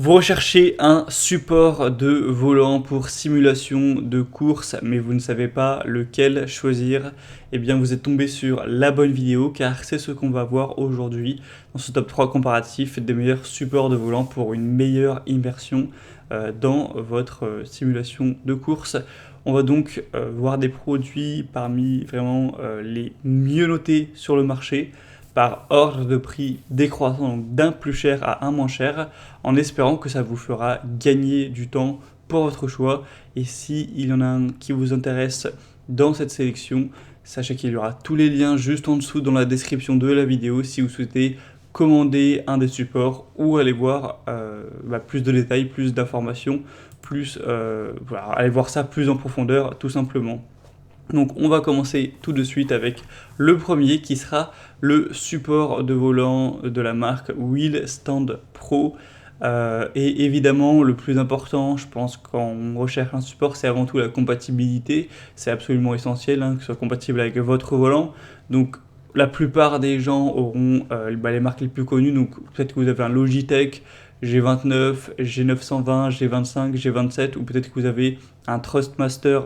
Vous recherchez un support de volant pour simulation de course, mais vous ne savez pas lequel choisir. Eh bien, vous êtes tombé sur la bonne vidéo car c'est ce qu'on va voir aujourd'hui dans ce top 3 comparatif des meilleurs supports de volant pour une meilleure immersion dans votre simulation de course. On va donc voir des produits parmi vraiment les mieux notés sur le marché par ordre de prix décroissant, donc d'un plus cher à un moins cher, en espérant que ça vous fera gagner du temps pour votre choix. Et s'il y en a un qui vous intéresse dans cette sélection, sachez qu'il y aura tous les liens juste en dessous dans la description de la vidéo si vous souhaitez commander un des supports ou aller voir plus de détails, plus d'informations, voilà, aller voir ça plus en profondeur tout simplement. Donc on va commencer tout de suite avec le premier qui sera le support de volant de la marque Wheel Stand Pro. Et évidemment le plus important, je pense, quand on recherche un support, c'est avant tout la compatibilité. C'est absolument essentiel que ce soit compatible avec votre volant. Donc la plupart des gens auront les marques les plus connues. Donc peut-être que vous avez un Logitech G29, G920, G25, G27, ou peut-être que vous avez un Trustmaster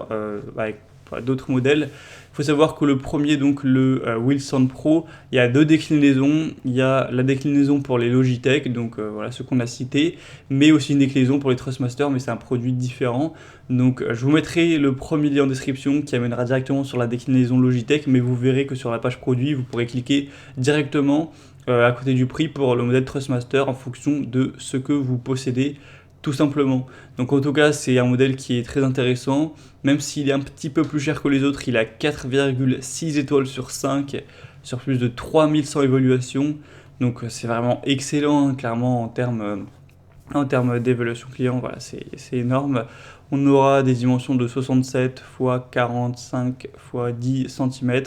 avec d'autres modèles. Il faut savoir que le premier, donc le Wheel Stand Pro, il y a deux déclinaisons. Il y a la déclinaison pour les Logitech, donc voilà ce qu'on a cité, mais aussi une déclinaison pour les Trustmaster, mais c'est un produit différent. Donc je vous mettrai le premier lien en description qui amènera directement sur la déclinaison Logitech, mais vous verrez que sur la page produit, vous pourrez cliquer directement à côté du prix pour le modèle Trustmaster en fonction de ce que vous possédez, tout simplement. Donc en tout cas, c'est un modèle qui est très intéressant, même s'il est un petit peu plus cher que les autres. Il a 4,6 étoiles sur 5 sur plus de 3100 évaluations. Donc c'est vraiment excellent, clairement, en termes d'évaluation client. Voilà, c'est énorme. On aura des dimensions de 67 x 45 x 10 cm.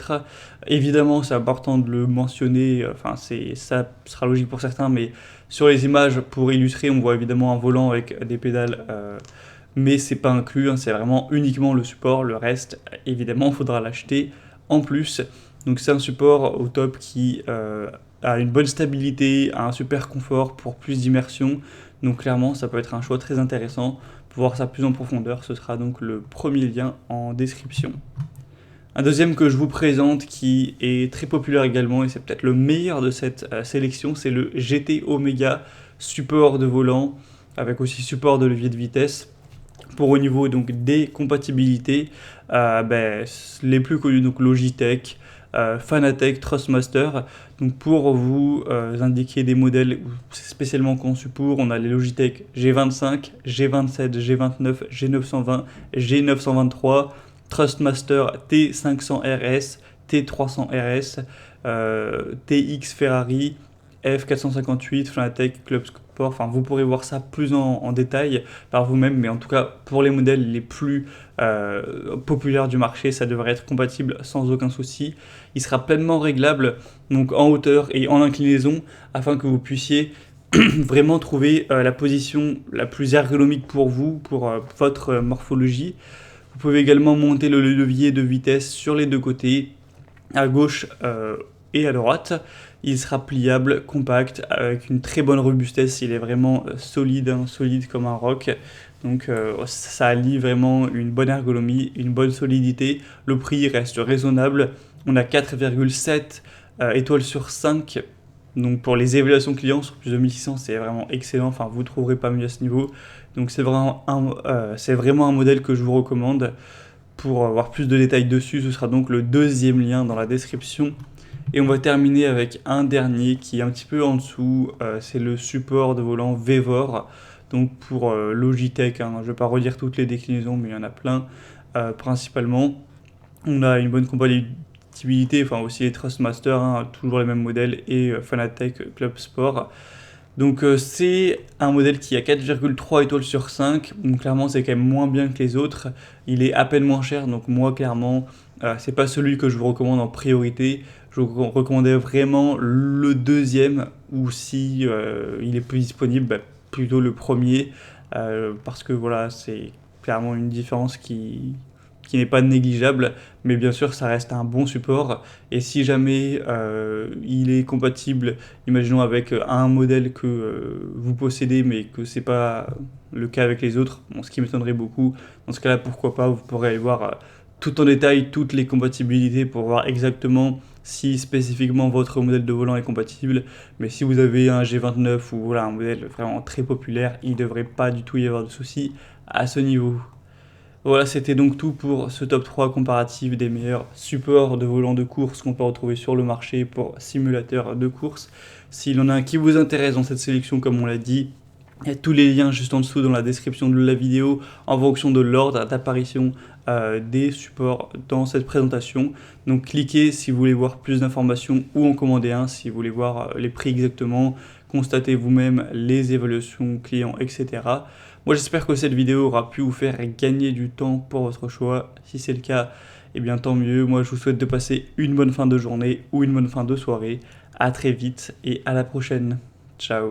Évidemment, c'est important de le mentionner, ça sera logique pour certains, mais sur les images, pour illustrer, on voit évidemment un volant avec des pédales, mais c'est pas inclus, c'est vraiment uniquement le support. Le reste, évidemment, il faudra l'acheter en plus. Donc c'est un support au top qui a une bonne stabilité, a un super confort pour plus d'immersion. Donc clairement, ça peut être un choix très intéressant. Pour voir ça plus en profondeur, ce sera donc le premier lien en description. Un deuxième que je vous présente qui est très populaire également, et c'est peut-être le meilleur de cette sélection, c'est le GT Omega support de volant, avec aussi support de levier de vitesse. Pour au niveau donc des compatibilités, les plus connus, donc Logitech, Fanatec, Trustmaster. Donc pour vous indiquer des modèles spécialement conçus pour, on a les Logitech G25, G27, G29, G920, G923, Trustmaster T500RS, T300RS, TX Ferrari, F458, Fanatec, Club Sport. Enfin, vous pourrez voir ça plus en détail par vous-même, mais en tout cas, pour les modèles les plus populaires du marché, ça devrait être compatible sans aucun souci. Il sera pleinement réglable, donc en hauteur et en inclinaison, afin que vous puissiez vraiment trouver la position la plus ergonomique pour vous, pour votre morphologie. Vous pouvez également monter le levier de vitesse sur les deux côtés, à gauche et à droite. Il sera pliable, compact, avec une très bonne robustesse. Il est vraiment solide, solide comme un roc. Donc ça allie vraiment une bonne ergonomie, une bonne solidité. Le prix reste raisonnable. On a 4,7 étoiles sur 5. Donc pour les évaluations clients sur plus de 1600, c'est vraiment excellent. Enfin, vous ne trouverez pas mieux à ce niveau. Donc c'est vraiment un modèle que je vous recommande. Pour avoir plus de détails dessus, ce sera donc le deuxième lien dans la description. Et on va terminer avec un dernier qui est un petit peu en dessous, c'est le support de volant Vevor, donc pour Logitech, je ne vais pas redire toutes les déclinaisons, mais il y en a plein, principalement. On a une bonne compatibilité, enfin aussi les Trustmaster, toujours les mêmes modèles, et Fanatec Club Sport. Donc c'est un modèle qui a 4,3 étoiles sur 5, donc clairement c'est quand même moins bien que les autres. Il est à peine moins cher, donc moi clairement c'est pas celui que je vous recommande en priorité. Je vous recommandais vraiment le deuxième, ou si il est plus disponible, plutôt le premier, parce que voilà, c'est clairement une différence qui qui n'est pas négligeable, mais bien sûr ça reste un bon support. Et si jamais il est compatible, imaginons avec un modèle que vous possédez mais que c'est pas le cas avec les autres, bon, ce qui m'étonnerait beaucoup, dans ce cas-là pourquoi pas, vous pourrez aller voir tout en détail toutes les compatibilités pour voir exactement si spécifiquement votre modèle de volant est compatible. Mais si vous avez un G29 ou voilà, un modèle vraiment très populaire, il ne devrait pas du tout y avoir de soucis à ce niveau. Voilà, c'était donc tout pour ce top 3 comparatif des meilleurs supports de volants de course qu'on peut retrouver sur le marché pour simulateurs de course. S'il y en a un qui vous intéresse dans cette sélection, comme on l'a dit, il y a tous les liens juste en dessous dans la description de la vidéo en fonction de l'ordre d'apparition des supports dans cette présentation. Donc cliquez si vous voulez voir plus d'informations ou en commander un si vous voulez voir les prix exactement, constatez vous-même les évaluations clients, etc. Moi j'espère que cette vidéo aura pu vous faire gagner du temps pour votre choix. Si c'est le cas, eh bien tant mieux. Moi je vous souhaite de passer une bonne fin de journée ou une bonne fin de soirée. À très vite et à la prochaine. Ciao.